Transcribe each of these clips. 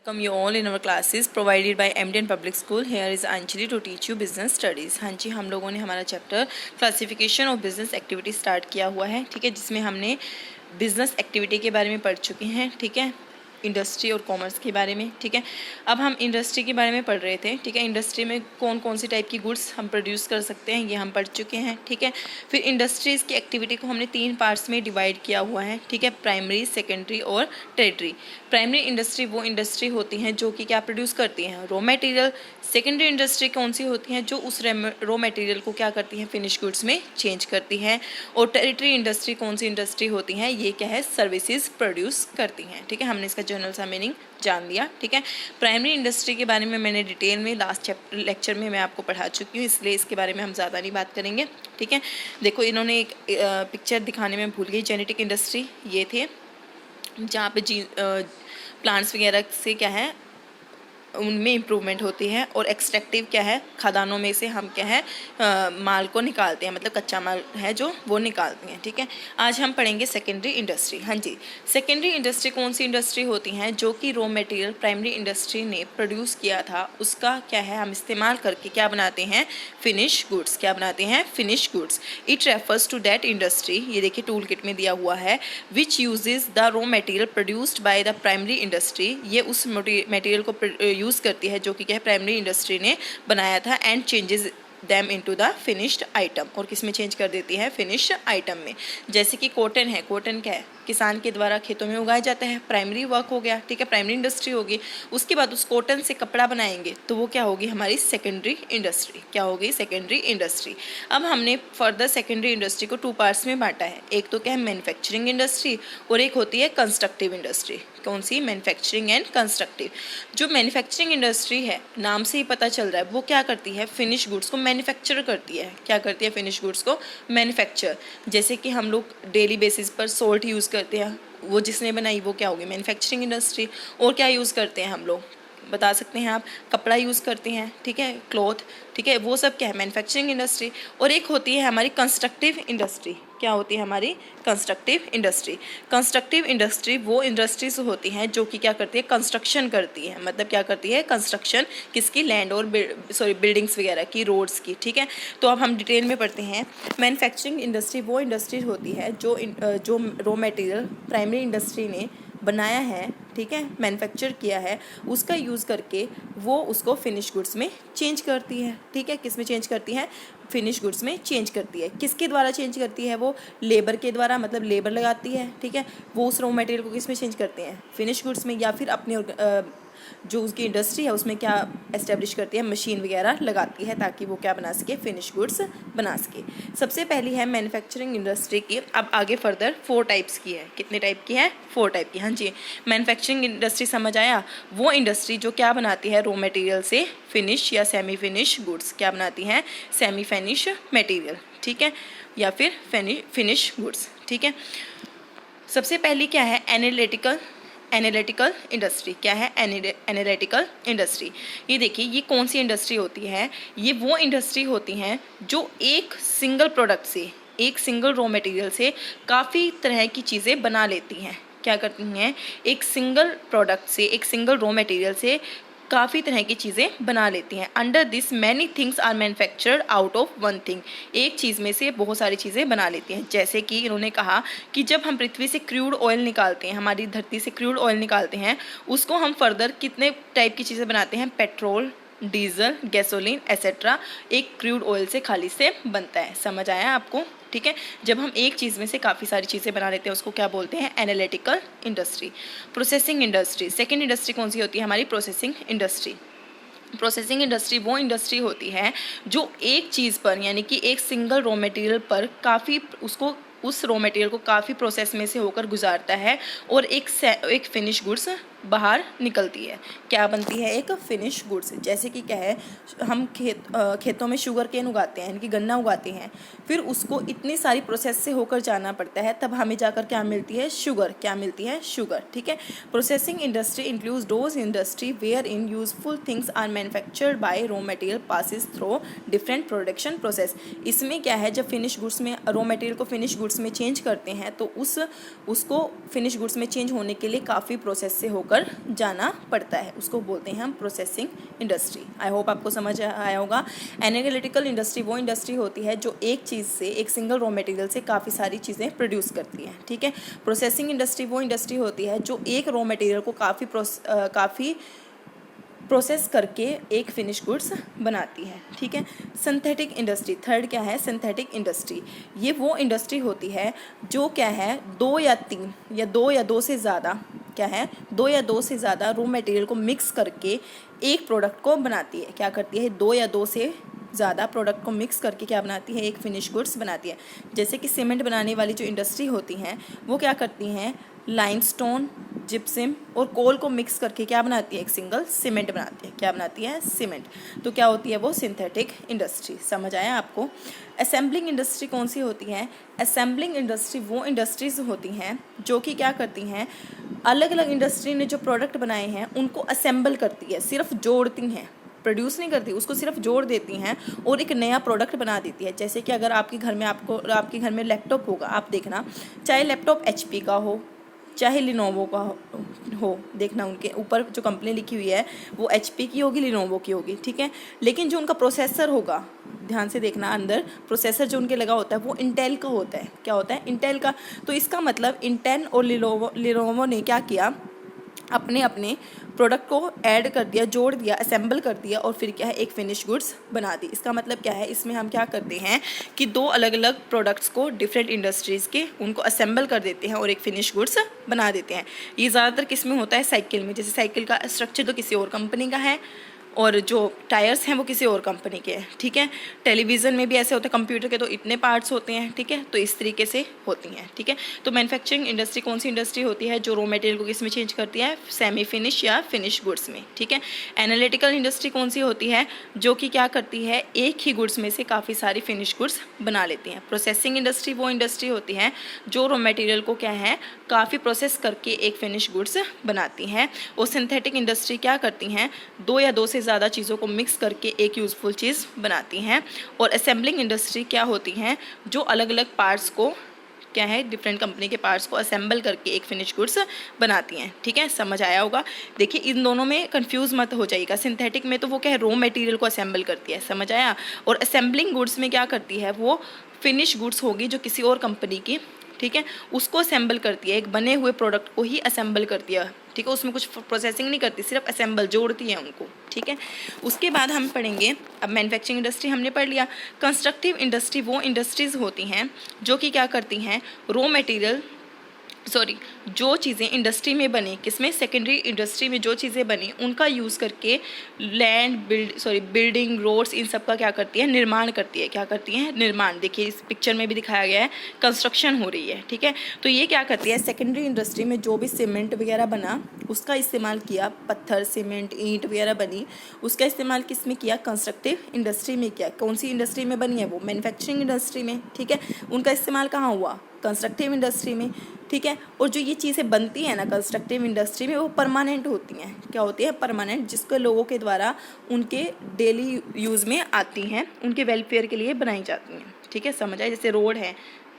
Welcome you all in our classes provided by MDN Public School. Here is Anjali to teach you business studies. हाँ जी, हम लोगों ने हमारा chapter classification of business activity start किया हुआ है, ठीक है, जिसमें हमने बिजनेस एक्टिविटी के बारे में पढ़ चुके हैं, ठीक है, इंडस्ट्री और कॉमर्स के बारे में, ठीक है। अब हम इंडस्ट्री के बारे में पढ़ रहे थे, ठीक है। इंडस्ट्री में कौन कौन सी टाइप की गुड्स हम प्रोड्यूस कर सकते हैं ये हम पढ़ चुके हैं, ठीक है। फिर इंडस्ट्रीज़ की एक्टिविटी को हमने 3 पार्ट्स में डिवाइड किया हुआ है, ठीक है, प्राइमरी, सेकेंडरी और टेरिटरी। प्राइमरी इंडस्ट्री वो इंडस्ट्री होती हैं जो कि क्या प्रोड्यूस करती हैं, रॉ मटेरियल। सेकेंडरी इंडस्ट्री कौन सी होती हैं, जो उस रॉ मटेरियल को क्या करती हैं, फिनिश गुड्स में चेंज करती हैं। और टेरिटरी इंडस्ट्री कौन सी इंडस्ट्री होती हैं, ये क्या है, सर्विसेज प्रोड्यूस करती हैं, ठीक है। हमने इसका जनरल सा मीनिंग जान लिया, ठीक है। प्राइमरी इंडस्ट्री के बारे में मैंने डिटेल में लास्ट लेक्चर में मैं आपको पढ़ा चुकी हूँ, इसलिए इसके बारे में हम ज़्यादा नहीं बात करेंगे, ठीक है। देखो, इन्होंने एक पिक्चर दिखाने में भूल गई, जेनेटिक इंडस्ट्री ये थे, जहाँ पे प्लांट्स वगैरह से क्या है, उनमें इम्प्रूवमेंट होती है। और एक्सट्रैक्टिव क्या है, खदानों में से हम क्या है माल को निकालते हैं, मतलब कच्चा माल है जो वो निकालते हैं, ठीक है। आज हम पढ़ेंगे सेकेंडरी इंडस्ट्री। हाँ जी, सेकेंडरी इंडस्ट्री कौन सी इंडस्ट्री होती हैं, जो कि रॉ मटेरियल प्राइमरी इंडस्ट्री ने प्रोड्यूस किया था उसका क्या है, हम इस्तेमाल करके क्या बनाते हैं, फिनिश गुड्स। क्या बनाते हैं, finish goods. It refers to that industry, ये देखिए टूल किट में दिया हुआ है, which uses the raw material produced by the primary industry. ये उस मटेरियल को यूज़ करती है जो कि क्या है, प्राइमरी इंडस्ट्री ने बनाया था, and changes them into the finished item. और किस में चेंज कर देती है, फिनिश्ड आइटम में। जैसे कि कॉटन है, कॉटन क्या है, किसान के द्वारा खेतों में उगाया जाता है, प्राइमरी वर्क हो गया, ठीक है, प्राइमरी इंडस्ट्री होगी। उसके बाद उस कॉटन से कपड़ा बनाएंगे तो वो क्या होगी, हमारी सेकेंडरी इंडस्ट्री। क्या होगी, सेकेंडरी इंडस्ट्री। अब हमने फर्दर सेकेंडरी इंडस्ट्री को 2 पार्ट्स में बांटा है। एक तो क्या है, मैन्युफैक्चरिंग इंडस्ट्री, और एक होती है कंस्ट्रक्टिव इंडस्ट्री। कौन सी, मैन्युफैक्चरिंग एंड कंस्ट्रक्टिव। जो मैन्युफैक्चरिंग इंडस्ट्री है, नाम से ही पता चल रहा है, वो क्या करती है, फिनिश गुड्स को मैन्युफैक्चर करती है। क्या करती है, फिनिश गुड्स को मैन्युफैक्चर। जैसे कि हम लोग डेली बेसिस पर सोल्ट यूज़ करते हैं, वो जिसने बनाई वो क्या होगी, मैन्युफैक्चरिंग इंडस्ट्री। और क्या यूज़ करते हैं हम लोग, बता सकते हैं आप, कपड़ा यूज़ करते हैं, ठीक है, क्लॉथ, ठीक है, वो सब क्या है, मैन्युफैक्चरिंग इंडस्ट्री। और एक होती है हमारी कंस्ट्रक्टिव इंडस्ट्री। क्या होती है हमारी कंस्ट्रक्टिव इंडस्ट्री। कंस्ट्रक्टिव इंडस्ट्री वो इंडस्ट्रीज होती हैं जो कि क्या करती है, कंस्ट्रक्शन करती है। मतलब क्या करती है, कंस्ट्रक्शन किसकी, लैंड और बिल्डिंग्स वगैरह की, रोड्स की, ठीक है। तो अब हम डिटेल में पढ़ते हैं। मैन्युफैक्चरिंग इंडस्ट्री वो इंडस्ट्री होती है जो रॉ मटेरियल प्राइमरी इंडस्ट्री ने बनाया है, ठीक है, मैन्युफैक्चर किया है, उसका यूज़ करके वो उसको फिनिश गुड्स में चेंज करती है, ठीक है। किस में चेंज करती है, फिनिश गुड्स में चेंज करती है। किसके द्वारा चेंज करती है, वो लेबर के द्वारा, मतलब लेबर लगाती है, ठीक है। वो उस रॉ मटेरियल को किस में चेंज करते हैं, फिनिश गुड्स में, या फिर अपने जो उसकी इंडस्ट्री है उसमें क्या एस्टेब्लिश करती है, मशीन वगैरह लगाती है ताकि वो क्या बना सके, फिनिश गुड्स बना सके। सबसे पहली है मैन्युफैक्चरिंग इंडस्ट्री की। अब आगे फर्दर 4 टाइप्स की है। कितने टाइप की है, 4 टाइप की। हाँ जी, मैन्युफैक्चरिंग इंडस्ट्री समझ आया, वो इंडस्ट्री जो क्या बनाती है, रॉ मटेरियल से फिनिश या सेमी फिनिश गुड्स। क्या बनाती हैं, सेमी फिनिश मटेरियल, ठीक है, या फिर फिनिश गुड्स, ठीक है। सबसे पहली क्या है, एनालिटिकल इंडस्ट्री। क्या है, एनालिटिकल इंडस्ट्री। ये देखिए, ये कौन सी इंडस्ट्री होती है, ये वो इंडस्ट्री होती हैं जो एक सिंगल प्रोडक्ट से, एक सिंगल रॉ मटेरियल से काफ़ी तरह की चीज़ें बना लेती हैं। क्या करती हैं, एक सिंगल प्रोडक्ट से, एक सिंगल रॉ मटेरियल से काफ़ी तरह की चीज़ें बना लेती हैं। Under this many things are manufactured out of one thing. एक चीज़ में से बहुत सारी चीज़ें बना लेती हैं। जैसे कि इन्होंने कहा कि जब हम पृथ्वी से क्रूड ऑयल निकालते हैं, हमारी धरती से क्रूड ऑयल निकालते हैं, उसको हम फर्दर कितने टाइप की चीज़ें बनाते हैं, पेट्रोल, डीजल, गैसोलीन एसेट्रा, एक क्रूड ऑयल से खाली से बनता है। समझ आया आपको, ठीक है। जब हम एक चीज़ में से काफ़ी सारी चीज़ें बना लेते हैं उसको क्या बोलते हैं, analytical industry. Processing industry, second industry कौन सी होती है, हमारी प्रोसेसिंग इंडस्ट्री। प्रोसेसिंग इंडस्ट्री वो इंडस्ट्री होती है जो एक चीज़ पर, यानी कि एक सिंगल रॉ मटेरियल पर काफ़ी उसको, उस रॉ मटेरियल को काफ़ी प्रोसेस में से होकर गुजारता है और एक फिनिश गुड्स बाहर निकलती है। क्या बनती है, एक फिनिश गुड्स। जैसे कि क्या है, हम खेतों में शुगर केन उगाते हैं, यानी कि गन्ना उगाते हैं, फिर उसको इतनी सारी प्रोसेस से होकर जाना पड़ता है, तब हमें जाकर क्या मिलती है, शुगर। क्या मिलती है, शुगर, ठीक है। Processing industry includes those industry where in useful things are manufactured by raw material passes through different production process. इसमें क्या है, जब फिनिश गुड्स में रॉ मटेरियल को फिनिश गुड्स में चेंज करते हैं तो उसको फिनिश गुड्स में चेंज होने के लिए काफ़ी प्रोसेस से होकर पर जाना पड़ता है, उसको बोलते हैं हम प्रोसेसिंग इंडस्ट्री। आई होप आपको समझ आया होगा। एनालिटिकल इंडस्ट्री वो इंडस्ट्री होती है जो एक चीज़ से, एक सिंगल रॉ मटेरियल से काफ़ी सारी चीज़ें प्रोड्यूस करती है, ठीक है। प्रोसेसिंग इंडस्ट्री वो इंडस्ट्री होती है जो एक रॉ मटेरियल को काफ़ी प्रोसेस करके एक फिनिश गुड्स बनाती है, ठीक है। सिंथेटिक इंडस्ट्री, थर्ड क्या है, सिंथेटिक इंडस्ट्री। ये वो इंडस्ट्री होती है जो क्या है, दो या दो से ज़्यादा, क्या है, दो या दो से ज़्यादा रॉ मटेरियल को मिक्स करके एक प्रोडक्ट को बनाती है। क्या करती है, दो या दो से ज़्यादा प्रोडक्ट को मिक्स करके क्या बनाती है, एक फिनिश गुड्स बनाती है। जैसे कि सीमेंट बनाने वाली जो इंडस्ट्री होती हैं वो क्या करती हैं, लाइमस्टोन, जिप्सम और कोल को मिक्स करके क्या बनाती है, एक सिंगल सीमेंट बनाती है। क्या बनाती है, सीमेंट। तो क्या होती है वो, सिंथेटिक इंडस्ट्री। समझ आया आपको। असेंबलिंग इंडस्ट्री कौन सी होती है, असेंबलिंग इंडस्ट्री वो इंडस्ट्रीज होती हैं जो कि क्या करती हैं, अलग अलग इंडस्ट्री ने जो प्रोडक्ट बनाए हैं उनको असेंबल करती है, सिर्फ जोड़ती हैं, प्रोड्यूस नहीं करती, उसको सिर्फ जोड़ देती हैं और एक नया प्रोडक्ट बना देती है। जैसे कि अगर आपके घर में लैपटॉप होगा, आप देखना, चाहे लैपटॉप HP का हो चाहे लिनोवो का हो, देखना उनके ऊपर जो कंपनी लिखी हुई है वो HP की होगी, लिनोवो की होगी, ठीक है। लेकिन जो उनका प्रोसेसर होगा, ध्यान से देखना, अंदर प्रोसेसर जो उनके लगा होता है वो इंटेल का होता है। क्या होता है, इंटेल का। तो इसका मतलब इंटेल और लिनोवो ने क्या किया, अपने अपने प्रोडक्ट को ऐड कर दिया, जोड़ दिया, असेंबल कर दिया और फिर क्या है, एक फिनिश गुड्स बना दी। इसका मतलब क्या है, इसमें हम क्या करते हैं कि दो अलग अलग प्रोडक्ट्स को डिफरेंट इंडस्ट्रीज़ के उनको असेंबल कर देते हैं और एक फिनिश गुड्स बना देते हैं। ये ज़्यादातर किस में होता है, साइकिल में। जैसे साइकिल का स्ट्रक्चर तो किसी और कंपनी का है और जो टायर्स हैं वो किसी और कंपनी के हैं, ठीक है। टेलीविज़न में भी ऐसे होते हैं, कंप्यूटर के तो इतने पार्ट्स होते हैं, ठीक है। तो इस तरीके से होती हैं, ठीक है। तो मैन्युफैक्चरिंग इंडस्ट्री कौन सी इंडस्ट्री होती है, जो रॉ मटेरियल को किस में चेंज करती है, सेमी फिनिश या फिनिश गुड्स में, ठीक है। एनालिटिकल इंडस्ट्री कौन सी होती है, जो कि क्या करती है, एक ही गुड्स में से काफ़ी सारी फिनिश गुड्स बना लेती हैं। प्रोसेसिंग इंडस्ट्री वो इंडस्ट्री होती है जो रॉ मटेरियल को क्या है, काफ़ी प्रोसेस करके एक फिनिश गुड्स बनाती हैं। और सिंथेटिक इंडस्ट्री क्या करती हैं, दो या दो से ज़्यादा चीज़ों को मिक्स करके एक यूज़फुल चीज़ बनाती हैं। और असेंबलिंग इंडस्ट्री क्या होती हैं, जो अलग अलग पार्ट्स को क्या है, डिफरेंट कंपनी के पार्ट्स को असेंबल करके एक फिनिश गुड्स बनाती हैं, ठीक है। समझ आया होगा। देखिए इन दोनों में कंफ्यूज मत हो जाइएगा। सिंथेटिक में तो वो क्या है, रॉ मटेरियल को असेंबल करती है, समझ आया। और असेंबलिंग गुड्स में क्या करती है, वो फिनिश गुड्स होगी जो किसी और कंपनी की, ठीक है, उसको असेंबल करती है, एक बने हुए प्रोडक्ट को ही असेंबल करती है, ठीक है। उसमें कुछ प्रोसेसिंग नहीं करती, सिर्फ असेंबल, जोड़ती है उनको, ठीक है। उसके बाद हम पढ़ेंगे, अब मैन्युफैक्चरिंग इंडस्ट्री हमने पढ़ लिया। कंस्ट्रक्टिव इंडस्ट्री वो इंडस्ट्रीज़ होती हैं जो कि क्या करती हैं, रॉ मटेरियल जो चीज़ें इंडस्ट्री में बनी, किसमें, सेकेंडरी इंडस्ट्री में जो चीज़ें बनी उनका यूज़ करके बिल्डिंग, रोड्स, इन सब का क्या करती है, निर्माण करती है। क्या करती है, निर्माण। देखिए इस पिक्चर में भी दिखाया गया है, कंस्ट्रक्शन हो रही है, ठीक है। तो ये क्या करती है, सेकेंडरी इंडस्ट्री में जो भी सीमेंट वगैरह बना उसका इस्तेमाल किया, पत्थर, सीमेंट, ईंट वगैरह बनी, उसका इस्तेमाल किस में किया, कंस्ट्रक्टिव इंडस्ट्री में किया। कौन सी इंडस्ट्री में बनी है वो, मैन्युफैक्चरिंग इंडस्ट्री में, ठीक है। उनका इस्तेमाल कहाँ हुआ, कंस्ट्रक्टिव इंडस्ट्री में, ठीक है। और जो ये चीज़ें बनती हैं ना कंस्ट्रक्टिव इंडस्ट्री में, वो परमानेंट होती हैं। क्या होती है, परमानेंट, जिसके लोगों के द्वारा उनके डेली यूज़ में आती हैं, उनके वेलफेयर के लिए बनाई जाती हैं, ठीक है। समझ आए। जैसे रोड है,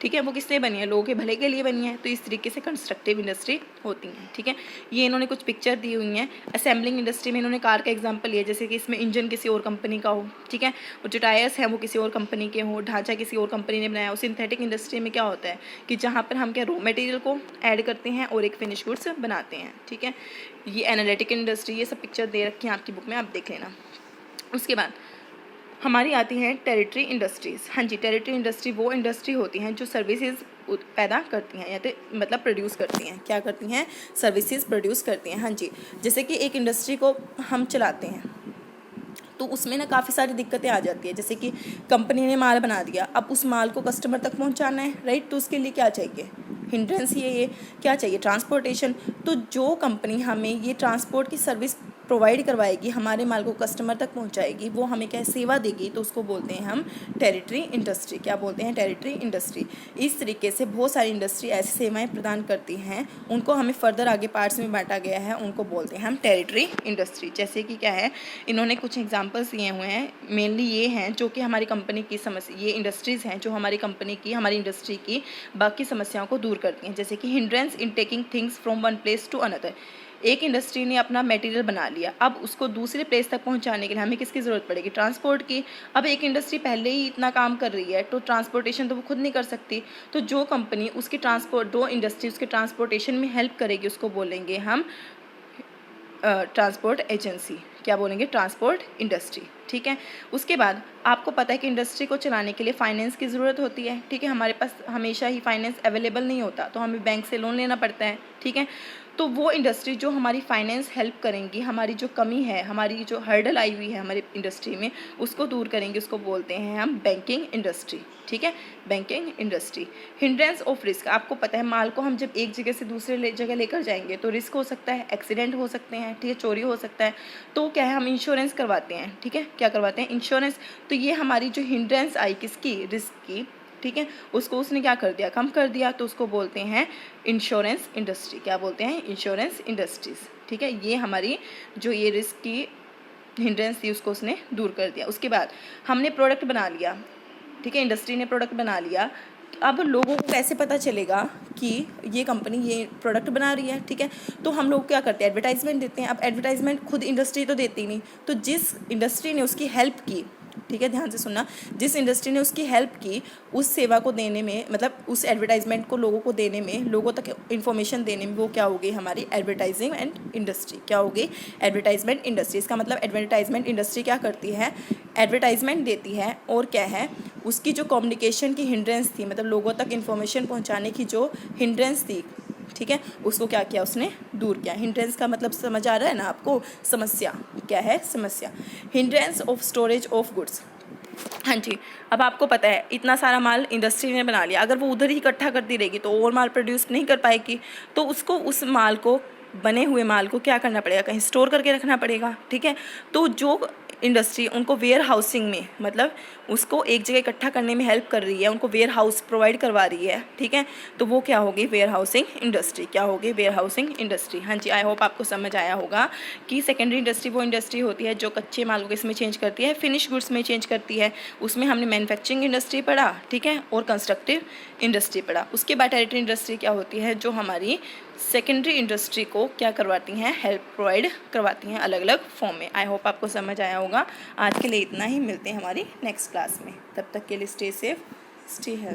ठीक है, वो किस लिए बनी है, लोगों के भले के लिए बनी है। तो इस तरीके से कंस्ट्रक्टिव इंडस्ट्री होती हैं, ठीक है। ये इन्होंने कुछ पिक्चर दी हुई हैं। असेंबलिंग इंडस्ट्री में इन्होंने कार का एग्जांपल लिया, जैसे कि इसमें इंजन किसी और कंपनी का हो, ठीक है, और जो टायर्स हैं वो किसी और कंपनी के हो, ढांचा किसी और कंपनी ने बनाया हो। सिंथेटिक इंडस्ट्री में क्या होता है कि जहाँ पर हम क्या रॉ मटेरियल को ऐड करते हैं और एक फिनिश गुड्स बनाते हैं, ठीक है। ये एनालिटिकल इंडस्ट्री, ये सब पिक्चर दे रखी हैं आपकी बुक में, आप देख लेना। उसके बाद हमारी आती हैं टेरिटरी इंडस्ट्रीज़। हाँ जी, टेरिटरी इंडस्ट्री वो इंडस्ट्री होती हैं जो सर्विसेज पैदा करती हैं, या तो मतलब प्रोड्यूस करती हैं। क्या करती हैं, सर्विसेज प्रोड्यूस करती हैं। हाँ जी, जैसे कि एक इंडस्ट्री को हम चलाते हैं तो उसमें ना काफ़ी सारी दिक्कतें आ जाती है। जैसे कि कंपनी ने माल बना दिया, अब उस माल को कस्टमर तक पहुंचाना है, राइट। तो उसके लिए क्या चाहिए, हिंड्रेंस, ये क्या चाहिए, ट्रांसपोर्टेशन। तो जो कंपनी हमें ये ट्रांसपोर्ट की सर्विस प्रोवाइड करवाएगी, हमारे माल को कस्टमर तक पहुंचाएगी, वो हमें क्या सेवा देगी, तो उसको बोलते हैं हम टेरिटरी इंडस्ट्री। क्या बोलते हैं, टेरिटरी इंडस्ट्री। इस तरीके से बहुत सारी इंडस्ट्री ऐसी सेवाएं प्रदान करती हैं, उनको हमें फर्दर आगे पार्ट्स में बांटा गया है, उनको बोलते हैं हम टेरिटरी इंडस्ट्री। जैसे कि क्या है, इन्होंने कुछ एग्जाम्पल्स दिए हुए हैं, मेनली ये हैं जो कि हमारी कंपनी की समस्या, ये इंडस्ट्रीज़ हैं जो हमारी कंपनी की, हमारी इंडस्ट्री की बाकी समस्याओं को दूर करती हैं। जैसे कि hindrance in taking things from one place to another. एक इंडस्ट्री ने अपना मटेरियल बना लिया, अब उसको दूसरे प्लेस तक पहुंचाने के लिए हमें किसकी ज़रूरत पड़ेगी? ट्रांसपोर्ट की। अब एक इंडस्ट्री पहले ही इतना काम कर रही है तो ट्रांसपोर्टेशन तो वो खुद नहीं कर सकती, तो जो कंपनी उसकी दो इंडस्ट्री उसके ट्रांसपोर्टेशन में हेल्प करेगी उसको बोलेंगे हम ट्रांसपोर्ट एजेंसी। क्या बोलेंगे? Transport industry. ठीक है। उसके बाद आपको पता है कि इंडस्ट्री को चलाने के लिए फाइनेंस की ज़रूरत होती है। ठीक है। हमारे पास हमेशा ही फाइनेंस अवेलेबल नहीं होता, तो हमें बैंक से लोन लेना पड़ता है। ठीक है। तो वो इंडस्ट्री जो हमारी फाइनेंस हेल्प करेंगी, हमारी जो कमी है, हमारी जो हर्डल आई हुई है हमारी इंडस्ट्री में, उसको दूर करेंगे, उसको बोलते हैं हम बैंकिंग इंडस्ट्री। ठीक है। Banking industry. Hindrance of risk, आपको पता है माल को हम जब एक जगह से दूसरे जगह लेकर जाएंगे तो रिस्क हो सकता है, एक्सीडेंट हो सकते हैं, ठीक है, चोरी हो सकता है, तो क्या है हम इंश्योरेंस करवाते हैं। ठीक है। क्या करवाते हैं? इंश्योरेंस। तो ये हमारी जो हिंड्रेंस आई किसकी? रिस्क की। ठीक है। उसको उसने क्या कर दिया? कम कर दिया, तो उसको बोलते हैं इंश्योरेंस इंडस्ट्री। क्या बोलते हैं? Insurance industries. ठीक है। ये हमारी जो ये रिस्क की हिंड्रेंस थी उसको उसने दूर कर दिया। उसके बाद हमने प्रोडक्ट बना लिया। ठीक है। इंडस्ट्री ने प्रोडक्ट बना लिया, अब लोगों को कैसे पता चलेगा कि ये कंपनी ये प्रोडक्ट बना रही है? ठीक है। तो हम लोग क्या करते हैं? एडवर्टाइजमेंट देते हैं। अब एडवर्टाइजमेंट खुद इंडस्ट्री तो देती नहीं, तो जिस इंडस्ट्री ने उसकी हेल्प की, ठीक है, ध्यान से सुनना, जिस इंडस्ट्री ने उसकी हेल्प की उस सेवा को देने में, मतलब उस एडवर्टाइजमेंट को लोगों को देने में, लोगों तक इन्फॉर्मेशन देने में, वो क्या होगी? हमारी एडवर्टाइजिंग एंड इंडस्ट्री। क्या होगी? Advertisement industry. इसका मतलब एडवर्टाइजमेंट इंडस्ट्री क्या करती है? एडवर्टाइजमेंट देती है, और क्या है उसकी जो कम्युनिकेशन की हिंड्रेंस थी, मतलब लोगों तक इन्फॉर्मेशन पहुंचाने की जो हिंड्रेंस थी, ठीक है, उसको क्या किया? उसने दूर किया। हिंड्रेंस का मतलब समझ आ रहा है ना आपको? समस्या। क्या है? समस्या। Hindrance of storage of goods. हाँ जी। अब आपको पता है इतना सारा माल इंडस्ट्री ने बना लिया, अगर वो उधर ही इकट्ठा करती रहेगी तो और माल प्रोड्यूस नहीं कर पाएगी, तो उसको उस माल को, बने हुए माल को क्या करना पड़ेगा? कहीं स्टोर करके रखना पड़ेगा। ठीक है। तो जो इंडस्ट्री उनको वेयर हाउसिंग में, मतलब उसको एक जगह इकट्ठा करने में हेल्प कर रही है, उनको वेयर हाउस प्रोवाइड करवा रही है, ठीक है, तो वो क्या होगी? Warehousing industry. क्या होगी? Warehousing industry. हाँ जी। आई होप आपको समझ आया होगा कि सेकेंडरी इंडस्ट्री वो इंडस्ट्री होती है जो कच्चे माल को इसमें चेंज करती है, फिनिश गुड्स में चेंज करती है। उसमें हमने मैन्युफैक्चरिंग इंडस्ट्री पढ़ा, ठीक है, और कंस्ट्रक्टिव इंडस्ट्री पढ़ा। उसके बाद टेरिटरी इंडस्ट्री क्या होती है? जो हमारी सेकेंडरी इंडस्ट्री को क्या करवाती हैं? हेल्प प्रोवाइड करवाती हैं अलग अलग फॉर्म में। आई होप आपको समझ आया होगा। आज के लिए इतना ही, मिलते हैं हमारी नेक्स्ट क्लास में। तब तक के लिए स्टे सेफ, स्टे हेल्थ।